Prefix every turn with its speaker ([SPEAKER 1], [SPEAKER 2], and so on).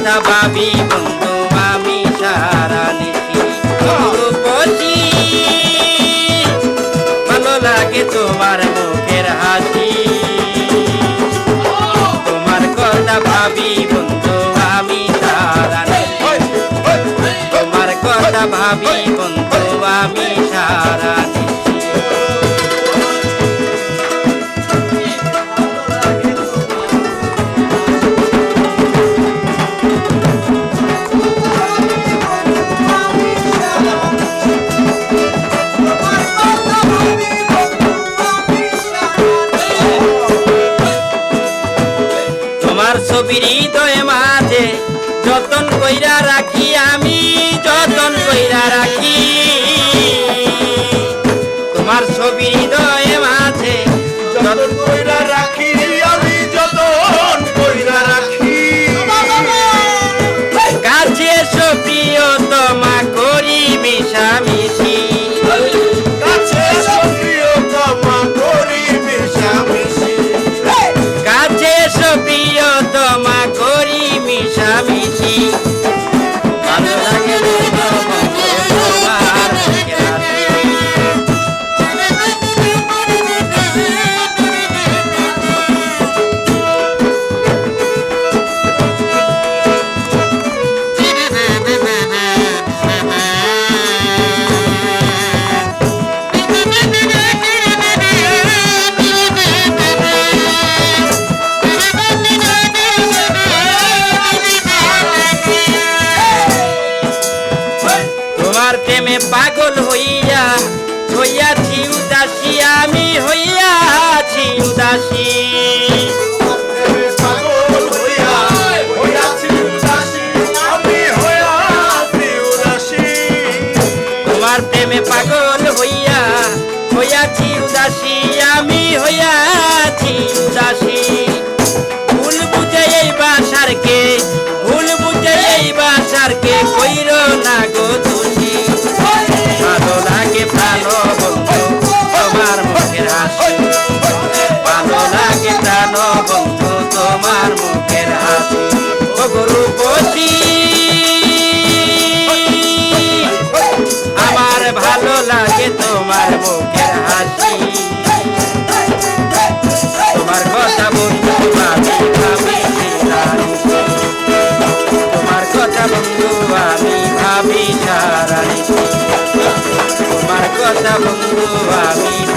[SPEAKER 1] কথা ভাবি বন্ধু আমি সারা নিশি রূপসী ভালো লাগে তোমার মুখের হাসি তোমার কথা ভাবি বন্ধু আমি সারা নিশি তোমার কথা ভাবি বন্ধু আমি সারা নিশি ছবির হৃদয়ে মাঝে যতন কইরা রাখি আমি যতন কইরা রাখি তোমার ছবির হৃদয়ে মাঝে যতন কইরা রাখি আমি যতন কইরা রাখি কাছে এসো প্রিয়তমা করি মিশামিশি কাছে এসো প্রিয়তমা করি মিশামিশি কাছে এসো প্রিয়তমা করি মিশামিশি ভালো লাগে তোমার মুখের হাসি প্রেমে পাগল হইয়া হইয়াছি উদাসী আমি হইয়াছি উদাসী পাগল হইয়া হইয়াছি উদাসী আমি হইয়াছি উদাসী তোমার প্রেমে পাগল হইয়া হইয়াছি উদাসী আমি হইয়াছি উদাসী ভুল বুঝে এই বাসারকে ভুল বুঝে এই বাসারকে কইরো না গো তুমি ভালো লাগে প্রাণ বন্ধু তোমার মুখের হাসি ভালো লাগে প্রাণ বন্ধু তোমার মুখের হাসি রূপসী আমার ভালো লাগে তোমার মুখের হাসি তোমার কথা বন্ধু আমি ভাবি তোমার কথা বন্ধু আমি ভাবি সারা নিশি তোমার কথা বন্ধু আমি